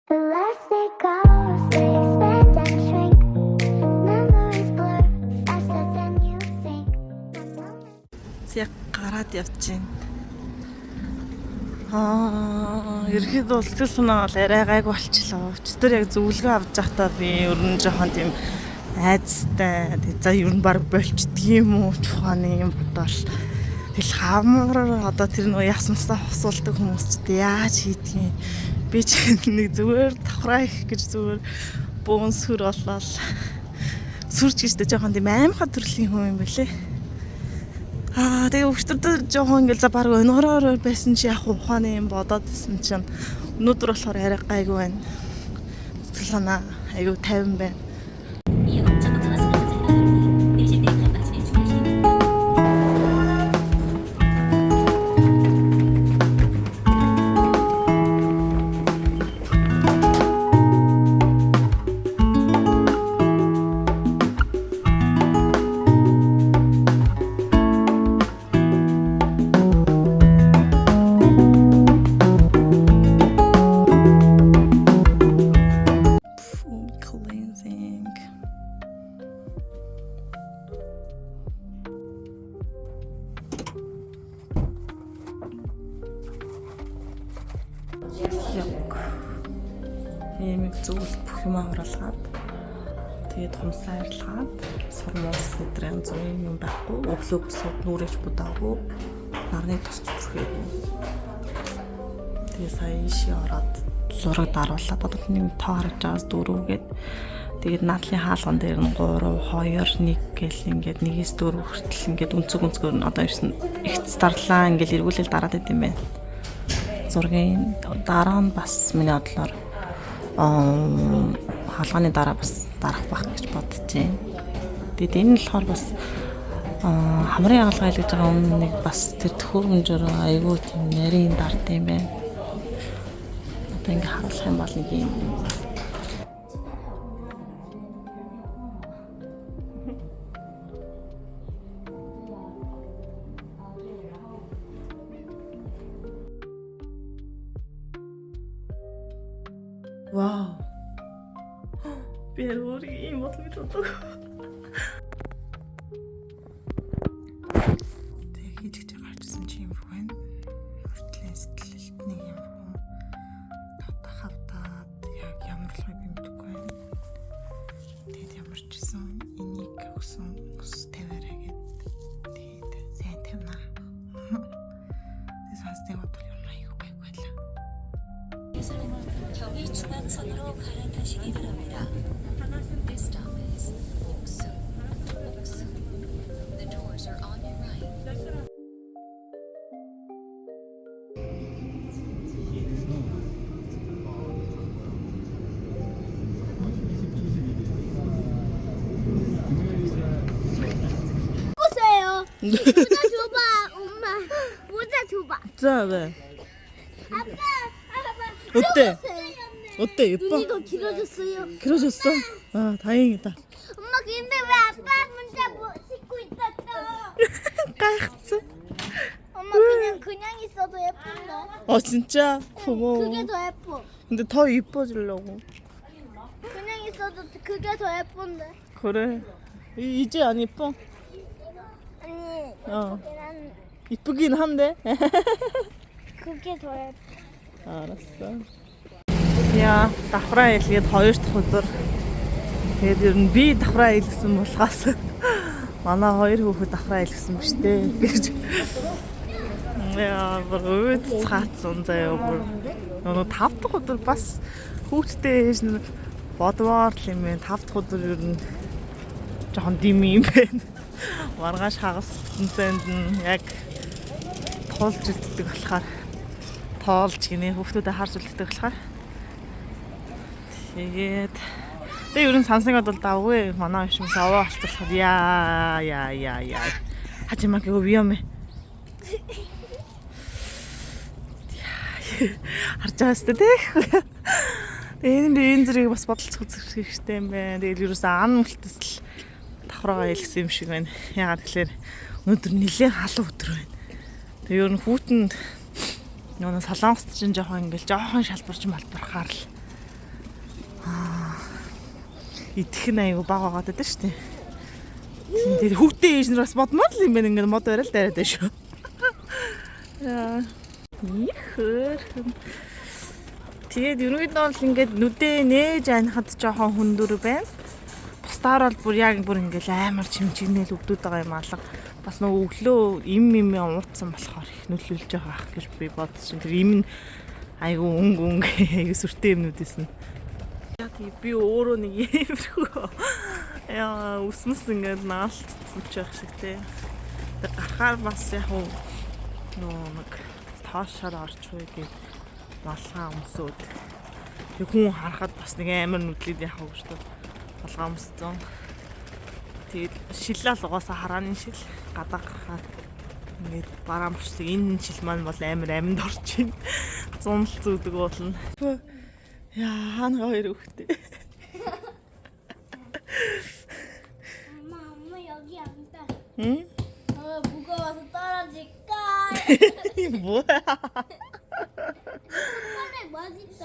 The less they go, they expand and shrink. Memories blur faster than you think. Яг гараад явчихин. Ерөөхдөө сэтгэл санаа бол арай гайгүй болчлоо. Өчтөр яг зөвлөгөө авч байхдаа би ер нь жоохон тийм айцтай. За ер нь баг болчдөг юм уу чухааны юм бодвол тэл хамар одоо тэр нөө ясмасаа хосуулдаг хүмүүс ч яаж хийдгийг би ч нэг зүгээр давхраа их гэж зүгээр бөөн сүр болол сүрч гэжтэй жоохон тийм аимхай төрлийн хүн юм байлээ. Тэгээ өвчтөрдөө жоохон ингээл за баг өнөөрөөр байсан чи яг ухааны юм бодоод исэн чинь өнөөдөр болохоор арай гайгүй байна. Сэтгэл санаа айгүй тайван байна. Ямиг зүйл бүх юм авралгаад тэгээд хумсаа арилгаад сурмуус өдрийн зөв юм байхгүй өглөө босоод нүрэж будаагүй нарны тосч зүрхээгүй тэгээд сая иши ороод зураг даруулаад одоо нэг тоо харж байгаас 4 гээд тэгээд наадлын хаалган дээр нь 3 2 1 гэл ингээд 1-4 хүртэл ингээд өнцөг нь одоо их дарлаа ингээд эргүүлэл дараад байт юм байна. Зургийн дараа нь бас миний бодлоор хаалганы дараа бас дарах байх гэж бодчихжээ. Тэгээд энэ нь болохоор бас хамрын хаалга гэж байгаа өмнө бас тэр төхөөрөмжөөр айгүй тийм нарийн дард юм байна. Одоо ингээ харуулах юм бол нэг юм. Вау. Би өөрийг ийм бодлоо гэж боддог. Тэг хийж гарчсан чи юм руу байна. Хүртлээ сэтгэлд нэг юм руу татахавтаад яг ямар л юм мэдгүй байна. Тэгэд ямар ч гэсэн энийг өгсөн ус тавиараа гэд. Тэгээд сайн тавина. Тэс хасдаг бодвол юм аягүй байг байлаа. 경의 중앙선으로 갈아타시기 바랍니다. This stop is 옥수. The doors are on your right. 보세요. 모자 줘봐, 엄마. 모자 줘봐. 자, 왜? 아빠. 어때? 어때? 예뻐? 눈이 더 길어졌어요. 길어졌어? 아, 다행이다. 엄마 근데 왜 아빠 문자 뭐 씻고 있었어? 까였어? 엄마 그냥 있어도 예쁜데. 진짜? 고마워. 그게 더 예뻐. 근데 더 이뻐지려고. 그냥 있어도 그게 더 예쁜데. 그래. 이제 안 이뻐? 아니. 어. 이쁘긴 한데. 그게 더 예뻐. 알았어. Яа, давхраа илгээд 2 дахь өдөр. Тэгээд ер нь би давхраа илгэсэн болохоос манай 2 хүүхэд давхраа илгэсэн ба штэ гэж. Яа, бүр цаацсан заяа бүр. Нөгөө 5 дахь өдөр бас хүүхдтэй ээж нэг бодвоор л юм байна. 5 дахь өдөр ер нь жоохон дим юм байна. Маргааш хагас бүтэнсэнд нь яг туулж үлддэг болохоор тоолж гинэ хүүхдүүдэд харж үлддэг болохоор тэгээд ер нь сансангад бол давгүй манай өвчмөс аваа болчихлоо яа хажимаа гоо виаме харж байгаа сте тэг энэ зэрэг бас бодолцох хэрэгтэй юм байна. Тэгээд ерөөсөө ан мөлтөс л давхраагаа илгэсэн юм шиг байна. Яагаад тэгэхээр өнөөдөр нэлээд халуун өдөр байна. Тэгээд ер нь хүүтэнд нөгөө солонгост чинь жоохон ингээл жоохон шалбарч малбархаар л идэх нь аягүй бага байгаад байдаг шүү дээ. Тэгээд хүүхдээ ээж нар бас модмод л юм байна ингээд мод барил дайраад байна шүү. Яа. Ихэр. Тэгээд ерөнхийдөө бол ингээд нүдээ нээж анихад жоохон хүндүр байна. Бусдаар бол бүр яг бүр ингээд амар чимчигнэл өвдөд байгаа юм алга. Бас нөгөө өглөө им уутсан болохоор их нөлөөлж байгаа ах гэж би бодсон. Тэр им нь айгүй өнгө айгүй сүртэй юмнуудээс нь. Яг би өөрөө нэг иймэрхүү яа усмас ингээд наалтсан ч байх шиг те. Тэг гарахаар бас яг нэг таашаар орчихвээ гэж малгай өмсөд. Тэг хүн харахад бас нэг амар нүдлээд яах вэ гэж малгай өмссөн. Тэгээд шиллал угаасаа харааны шил гадаа гарахад ингээд бараан бочдаг энэ шил маань бол амар амьд орж ийн. Зунал зүүдэг болно. Яа хаана хоёр хүүхдээ. 엄마 여기 앉아. 응? 무거워서 떨어질까? 뭐야? 초콜릿 맛있어.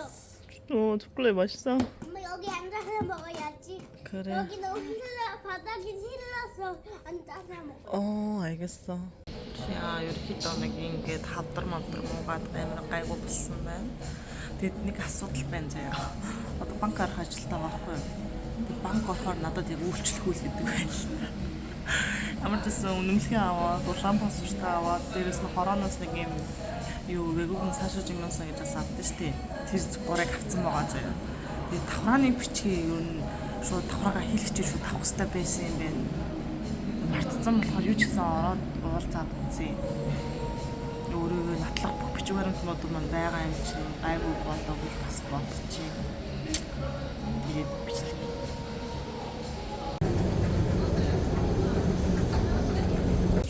초콜릿 맛있어? 엄마 여기 앉아서 먹어야지. 그래. 여기 너무 바닥이 실려서 앉아서 먹어. 알겠어. 야, ерөөхдөө нэг ингээд хавдар муугаад амар гайгүй болсон байна. Тэгэд нэг асуудал байна заяа. Одоо банк арах ажилтаа байхгүй юу? Тэг банк орохоор надад яг үйлчлэхүүл гэдэг байна. Ямар ч гэсэн үнэмлэхээ аваад, шампунь сүртэй аваад, дээрээс нь хорооноос нэг юм юу вэгүүн цаашаа жимнуусан гэж бас авдсан шүү дээ. Тэр зургийг авсан байгаа заяа. Тэгээд давхрааны бичгээ юу н шууд давхраага хийлгэж шууд авах хэрэгтэй байсан юм байна. Мартцсан болохоор юу ч гэсэн ороод уулзаад үзье. Өөрийгөө натлах бүх бичиг баримтнууд маань байгаа юм чинь гайгүй болоо гэж бас бодчих. Тэгээд бичлээ.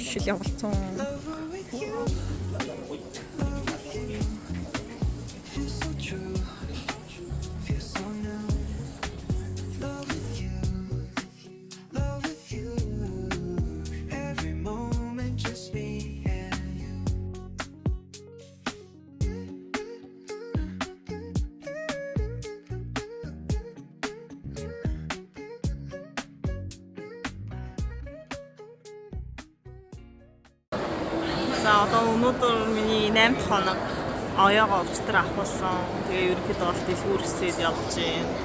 Шил явуулсан. За одоо өнөөдөр миний 8 дахь хоног оёогоо өвчтөр авахулсан. Тэгээ ерөнхийдөө бол дэлгүүрсээд явж байна.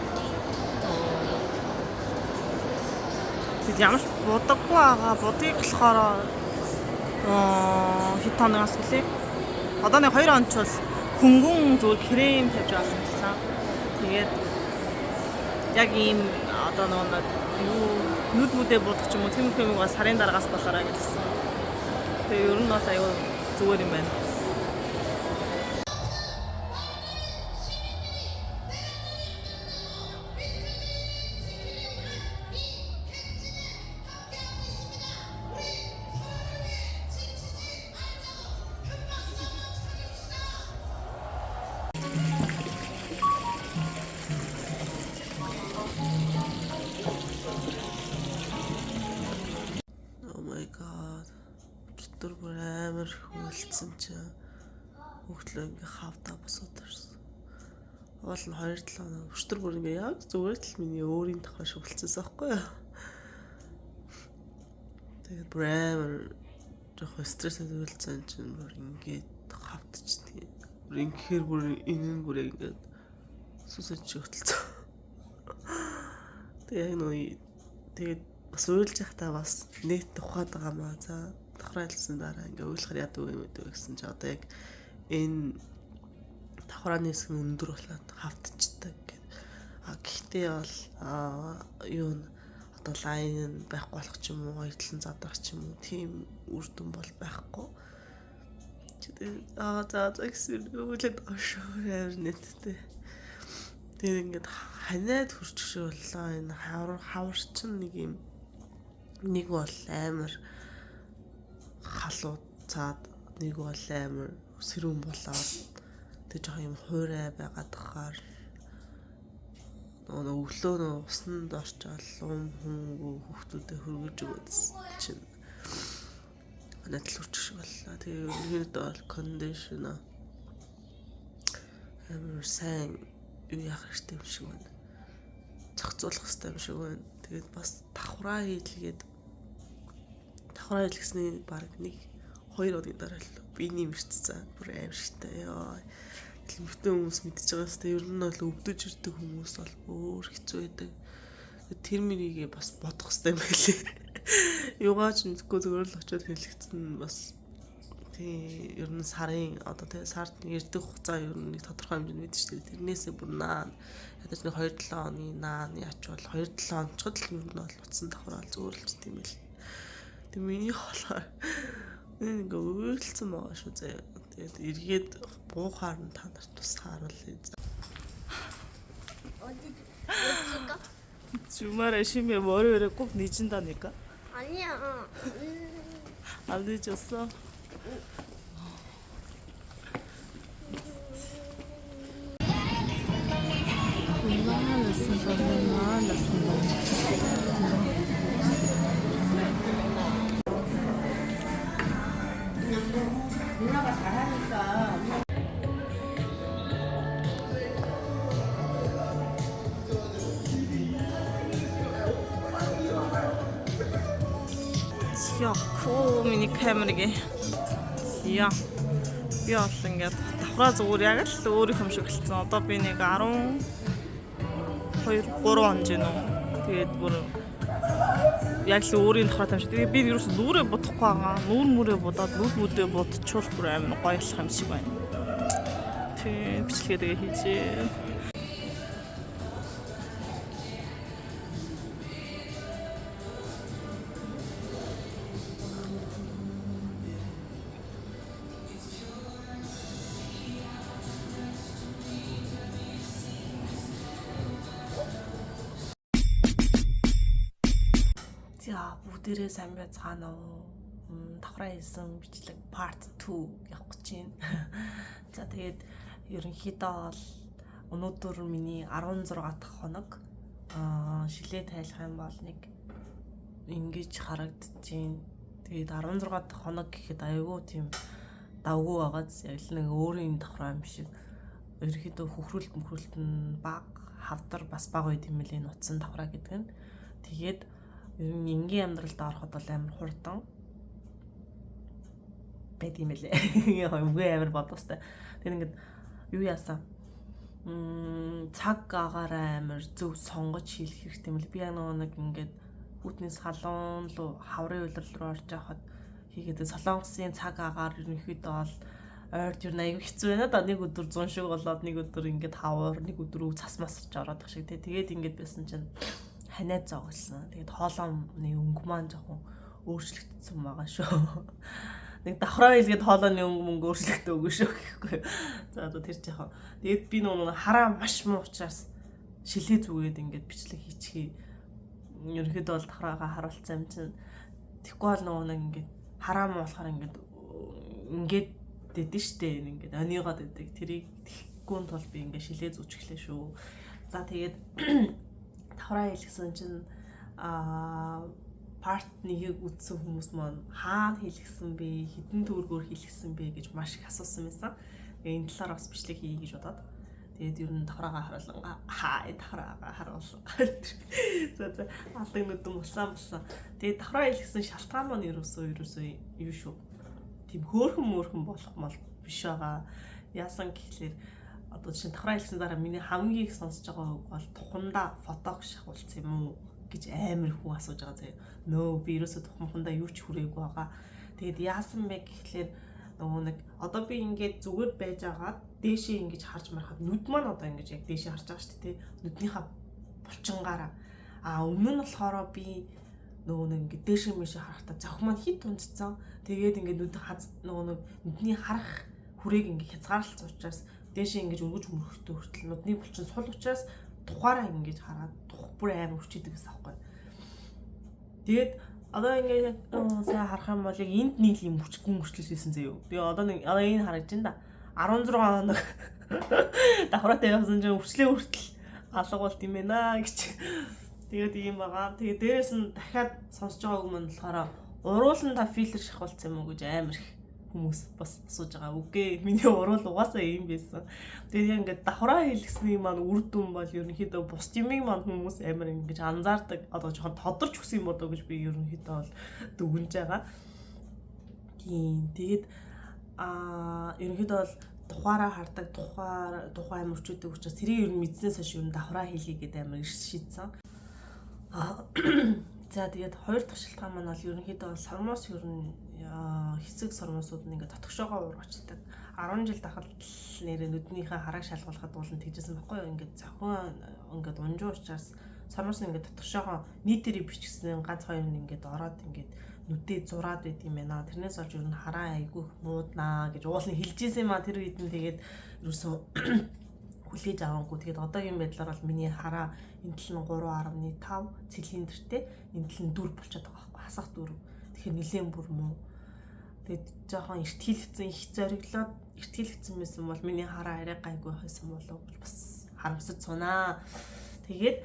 Тэг ямар ч будаггүй байгаа. Будгийг болохоор хэд хоногоос үлээ. Одоо нэг 2 хоног ч бол хөнгөн зүгээр крем тавьж авсан гэсэн. Тэгээд яг ийм одоо нэг юу нүд мүдээ будах ч юм уу тийм юм бас сарын дараагаас болоорой гэсэн. Тэгээ ер нь бас аюу зүгээр юм байна. Oh my god. Өчтөр бүр амар хөвөлдсөн чинь хөвглөө ингээ хавтаа босоод ирсэн. Уул нь 2-7 хоног өчтөр бүр ингээ яг зүгээр л миний өөрийн тохоо шүглцээс аахгүй юу. Тэгээд бүр амар жоохон стрессэд үйлцэн чинь бүр ингээ хавтчихдаг. Бүр ингээр бүр энэ бүр ингээ сүсэж хөтөлцөө. Тэгээд бас уйлж явахдаа бас нэт тухайд байгаа маа. За давхрайлсан дараа ингээ уйлахар яадаг юм гэдэг гэсэн чи одоо яг энэ давхрааны хэсэг нь өндөр болоод хавтчихдаг гэдэг. Гэхдээ бол юу н одоо лайн байхгүй болох ч юм уу, хоёртлан задрах ч юм уу тийм үр дүн бол байхгүй. За гэсэн үлээд ошоо нэттэй. Тэгээд ингээд ханаад хурчих шиг боллоо. Энэ хаварчин нэг юм нэг бол амар халуу цаад, нэг бол амар сэрүүн болоод тэг жоох юм хуурай байгаад тахаар өглөө усанд орчоод хөнгөө хүүхдүүдэд хөргөж өгөөдсөн чинь надад хурчих шиг боллоо. Тэгээ ерөнхийдөө бол кондишн амар сайн юу яах хэрэгтэй юм шиг байна. зохицуулах хэрэгтэй юм шиг байна. Тэгээд бас давхраа хийлгээд давхраа хийлгэсний баг 1-2 удаа дараа л биений мэрцсэн бүр аимшигтай ёо. Эмэгтэй хүмүүс мэдчихэж байгаа хэвээр ер нь бол өвдөж ирдэг хүмүүс бол өөр хэцүү байдаг. Тэр мөрийгээ бас бодох хэрэгтэй юм байлээ. Юугаач мэдгүй зүгээр л очиод хэлэгдсэн бас тий ер нь сарын одоо тий сард ирдэг хугацаа ер нь тодорхой хэмжээнд мэдэж шүү дээ. Тэрнээсээ бүр наа ядаж нэг 2-7 оны наа ячвал 2-7 онцгод л ер нь бол утсан давхрал зөөрлж тийм л. Тэг миний холоо нэг үйлцэн байгаа шүү заяа. Тэгээд эргээд буухаар нь та нарт тусгааруулъя. Чумаар шимээ 머리를 꼭 늦은다니까? 아니야. 안 늦었어? Яа, коо миний камерыг. Яа. Би бол ингээд давхраа зүгээр яг л өөрийнх юм шиг хэлсэн. Одоо би нэг 12 3 он жин үү. Тэгээд бүр яг л өөрийн давхраа юм шиг. Тэгээд би ерөөсө дүүрээ бодохгүй байгаа. Нүүр мүрээ бодоод нүд мүдээ бодчихвол бүр амар гоёлох юм шиг байна. Тэг бичлэгээ тэгээ хийжээ. За бүгдээрээ сайн байцгаана уу? Давхраа хийсэн бичлэг part 2 явах гэж байна. За тэгээд ерөнхийдөө бол өнөөдөр миний 16 дахь хоног шилээ тайлах юм бол нэг ингэж харагдчихээн. Тэгээд 16 дахь хоног гэхэд аюул тийм давгүй байгааз яг л нэг өөрийн давхраа юм шиг ерөнхийдөө хөхрөлт нь баг хавдар бас баг байт юм лээ нутсан давхраа гэдэг нь. Тэгээд энгийн амьдралд ороход бол амар хурдан байт юм лээ. Үгүй амар бодостой. Тэр ингээд юу яасан? Цаг агаараа амар зөв сонгож хийх хэрэгтэй юм л. Би яг нэг ингээд хүүтнээс халуун руу хаврын үйлрэл рүү орж явахад хийгээд солонгосын цаг агаар ерөнхийдөө бол ойрд юу аягүй хэцүү байна да. Нэг өдөр 100 шиг болоод нэг өдөр ингээд хавар, нэг өдөр цас масарч ороод их шиг тий. Тэгээд ингээд байсан чинь ханаа зогссон. Тэгээд хоолойны өнгө маань жоохон өөрчлөгдсөн байгаа шүү. Нэг давхраа хийлгээд хоолойны өнгө өөрчлөгдөө өгөө шүү гэхгүй. За одоо тэр жоохон. Тэгээд би нөгөө хараа маш муу учраас шилээ зүгээд ингээд бичлэг хийчихээ. Ерөнхийдөө бол давхраагаа харуулсан юм чинь тэггүй бол нөгөө нэг ингээд хараа муу болохоор ингээд дэдэн штэ ингээд ониогоод дэдэг. Тэрийг тэггүй тул би ингээд шилээ зүүж эхлэв шүү. За тэгээд давхраа хийлгсэн чинь part 1-ийг үзсэн хүмүүс маань хаана хийлгсэн бэ, хэдэн төгрөгөөр хийлгсэн бэ гэж маш их асуусан байсан. Энэ талаар бас бичлэг хийе гэж бодоод. Тэгээд ер нь давхраагаа харуулсан. Давхраагаа харуулсан. За алдаг нүдэн булсан. Тэгээд давхраа хийлгсэн шалтгаан маань ерөөсөө юу шүү. Тийм хөөрхөн болох мал биш байгаа. Яасан гэхлээр одоо чинь давхраа хийлгсэн дараа миний хамгийн их сонсож байгаа үг бол тухандаа фотог шахуулсан юм уу гэж амар хүн асууж байгаа заяа. Нөө би ерөөсө тухамхандаа юу ч хүрээгүй байгаа. Тэгээд яасан бэ гэхлээр нөгөө нэг одоо би ингээд зүгээр байж агаад дээшээ ингэж харж марахад нүд маань одоо ингэж яг дээшээ харж байгаа шүү дээ. Нүднийхээ булчингаараа өмнө нь болохоор би нөгөө нэг ингэ дээшээ мэшээ харахтаа зохих маань хит тунцсан. Тэгээд ингээд нөгөө нүдний харах хүрээг ингэ хязгаарлалцсан учраас дээшээ ингэж өргөж мөрөхтэй хүртэл нүдний булчин сул учраас тухаараа ингэж хараад бүр амар хүчтэй гэсэн аахгүй. Тэгээд одоо ингээд сайн харах юм бол яг энд нийл юм хүчлээсэн заяа. Би одоо энэ харагдаж байна да. 16 хоног давхраатай явсан чинь хүчлээ хүртэл алга болт юм байна гэж. Тэгээд ийм байгаа. Тэгээд дээрэс нь дахиад сонсож байгааг маань болохоор уруулан та фильтр шахуулсан юм уу гэж амар их хүмүүс бас асууж байгаа. Үгүй миний уруул угаасаа ийм байсан. Тэгээд яг ингээд давхраа хийлгэсний маань үр дүн бол ерөнхийдөө бус юмыг маань хүмүүс амар ингэж анзаардаг. Одоо жоохон тодорч хүсэн юм болоо гэж би ерөнхийдөө бол дүгнэж байгаа. Тийм. Тэгээд ерөнхийдөө бол тухаараа хардаг тухайн амарчуудыг учраас тэрийг ер нь мэдснээс хойш ер нь давхраа хийлгэе гэдэг амар шийдсэн. За тэгээд хоёр дахь шалтгаан маань бол ерөнхийдөө сормоос ер нь хэсэг сормоосууд нь ингээд татгшоогоо ургачдаг. 10 жил дахад нэрээ нүднийхээ харааг шалгуулахад уулын тэгжсэн баггүй юу? Ингээд зохион ингээд унжуу учраас сормоос нь ингээд татгшоогоо нийтээрээ бичсэн ганц хоёр нь ингээд ороод ингээд нүдээ зураад байт юм байна. Тэрнээс олж ер нь хараа айгүй мууднаа гэж уулын хэлжсэн юм а тэр үед нь тэгээд ерөөсөө хүлээж аваагүй. Тэгээд одоогийн байдлаар бол миний хараа энэ тал нь 3.5 цилиндртэй, энэ тал нь 4 болчиход байгаа байхгүй хасах 4. Тэгэхээр нэлээд бүр муу. Тэгээд жоохон эртхийлэгдсэн их зориглоод эртхийлэгдсэн байсан бол миний хараа арай гайгүй байсан болов гэж бас харамсаж сунаа. Тэгээд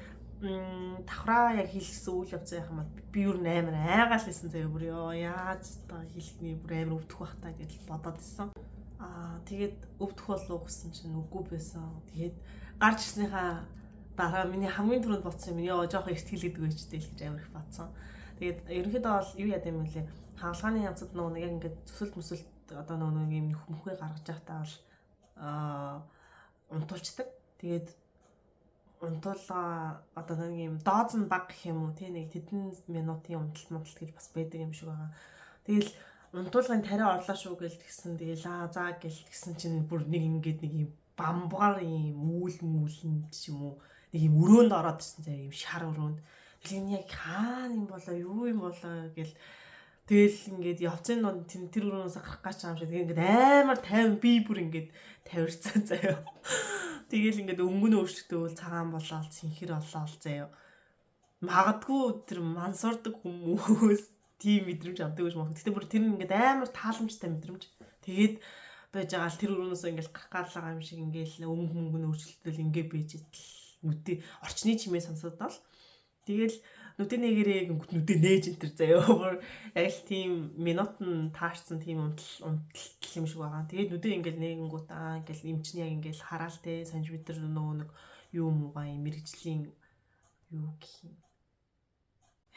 давхраа яг хийлгэсэн үйл явцсан юм аа би юу амар айгаал байсан заяа бүр яаж та хийлгэний бүр амар өвдөх бах та гэж бодоод исэн. Тэгээд өвдөх болов гэсэн чинь үгүй байсан. Тэгээд гарч ирснийхаа дараа миний хамгийн түрүүнд бодсон юм жоохон эртхийлэгдэг байжтэй л гэж амар их бодсон. Тэгээд ерөнхийдөө бол юу яд юм бэлээ хаалгааны янзууд нэг яг ингээд төсөлт одоо нэг юм хүмхээ гаргаж байхдаа бол унтуулцдаг. Тэгээд унтуулга одоо нэг юм дооз нь баг гэх юм уу тий нэг тэдэн минутын унталт гэж бас байдаг юм шиг байгаа. Тэгэл унтуулгын тариа орлоо шүү гээл тэгсэн. Тэгэл заа гээл тэгсэн чинь бүр нэг ингээд нэг юм бамбгаар юм мүүлэн ч юм уу нэг юм өрөөнд ороод ирсэн заа юм шар өрөөнд. Тэгэл энэ яг хаана юм болоо юу юм болоо гээл тэгэл ингээд явцын донд тэр өрөөнөөс гарах гэж байгаа юм шиг тэгээд ингээд амар 50 би бүр ингээд тавирцсан заяа. Тэгэл ингээд өнгөнөө өөрчлөлтөө цагаан болоод синхэр болоо заяа. Магадгүй тэр мансуурдаг хүмүүс тийм мэдрэмж авдаг гэж магадгүй. Гэтэ бүр тэр нь ингээд амар тааламжтай мэдрэмж. Тэгээд байж байгаа л тэр өрөөнөөс ингээд гарах гал байгаа юм шиг ингээд өнгөн өөрчлөлтөл ингээд байж нүдээ орчны чимээ сонсогдол. Тэгэл нүдэн нэгээрээ нүдээ нээж энэ заяа. Яг л тийм минут нь таашсан тийм унталт юм шиг байгаа. Тэгээд нүдээ ингээд нэгэнгүүт ингээд эмчний яг ингээд хараалтай сантиметр нэг юу муугаа юм мэрэгжлийн юу гэх юм.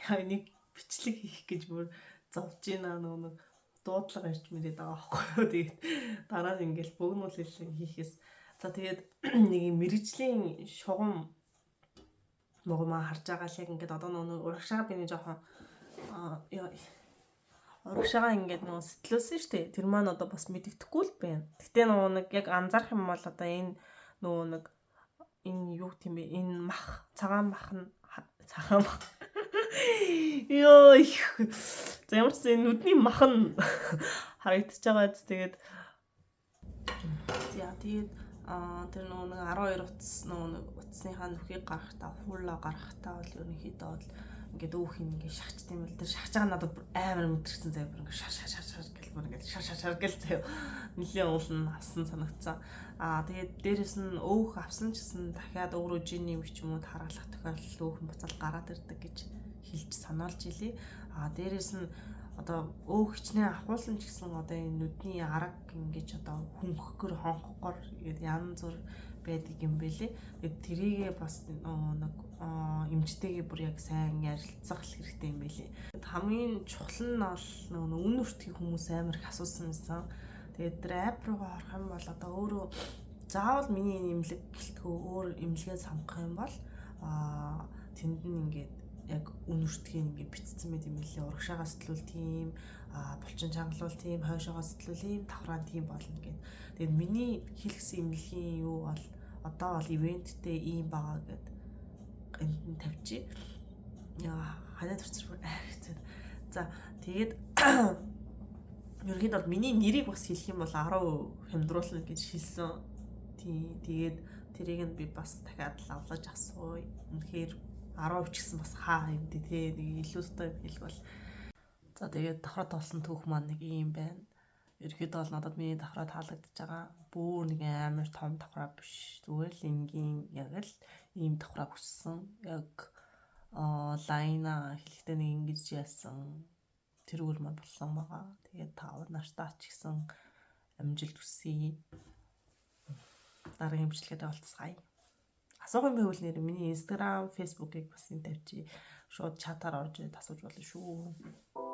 Яа нэг бичлэг хийх гэж бүр зовж ийна нэг дуудлага ирж мэрээд байгаа байхгүй юу. Тэгээд дараа нь ингээд бөгнүүлэл хийхээс за тэгээд нэг юм мэрэгжлийн шугам ногоомаа харж байгаа л яг ингээд одоо нэг урагшаа би нэг жоохон урагшаага ингээд нэг сэтгэлсэн шүү дээ. Тэр маань одоо бас мэддэхгүй л байна. Гэтэ нэг яг анзаарах юм бол одоо энэ нэг энэ юу тийм бэ? Энэ мах цагаан мах ёо за ямар ч энэ нүдний мах нь харагдаж байгаа зү. Тэгээд яа тэгээд тэр нэг 12 утас нэг утасныхаа нүхийг гаргахтаа хуулаа гаргахтаа бол ерөнхийдөө бол ингээд өөх юм ингээд шахаж тийм л тэр шахаж байгаа надад амар мэдэрсэн заяа бүр ингээд шаш гэл бүр ингээд шаш гэл заяа нэлийн уул нь авсан санагцсан. Тэгээд дээрэс нь өөх авсан гэсэн дахиад өөрөө жиний юм ч юм уу хараалах тохиолдол өөх нь буцаад гараад ирдэг гэж хэлж санаалж илээ. Дээрэс нь одоо өөх хичнээн ахуулсан ч гэсэн одоо энэ нүдний арга ингэж одоо хүнхгөр хонхгоор ингээд янз бүр байдаг юм бэлээ. Тэгээд тэрийгээ бас нэг эмчтэйгээ бүр яг сайн ярилцах хэрэгтэй юм бэлээ. Хамгийн чухал нь бол үн өртгийн хүмүүс амар их асуусан байсан. Тэгээд тэр апп руугаа орох юм бол одоо өөрөө заавал миний имлэг гэлтгөө өөр имлэгээ сонгох юм бол тэнд нь ингээд яг үн өртгийг ингээд битцсэн мэт юм лээ. Урагшаагаа сэтлүүл тийм, булчин чангалуул тийм, хойшоогоо сэтлүүл тийм, давхраа тийм болно гэд. Тэгээд миний хэлсэн имлэгийн юу бол одоо бол ивенттэй ийм байгаа гэд энд нь тавьчих. Ханаад урцэр хайрцаг. За тэгээд ерөнхийдөө миний нэрийг бас хэлэх юм бол 10 хямдруулна гэж хэлсэн. Тийм тэгээд тэрийг нь би бас дахиад лавлаж асууя. Үнэхээр 10 ч гэсэн бас хаа юм дээ тий нэг илүү өстой хэлэх бол. За тэгээд давхраа тоолсон түүх маань нэг юм байна. Ерөнхийдөө бол надад миний давхраа таалагдж байгаа. Бүр нэг амар том давхраа биш. Зүгээр л энгийн яг л ийм давхраа хүссэн. Яг лайна хэлэхдээ нэг ингэж яасан. тэрүүгээр маань болсон байгаа. Тэгээд та нартай ч гэсэн амжилт хүсье. Дараагийн бичлэгээр уулзъя. Асуугын байвал нэр миний Instagram, Facebook-ыг бас энэ тавьчих. Шууд чатаар орж ирээд асууж болно шүү.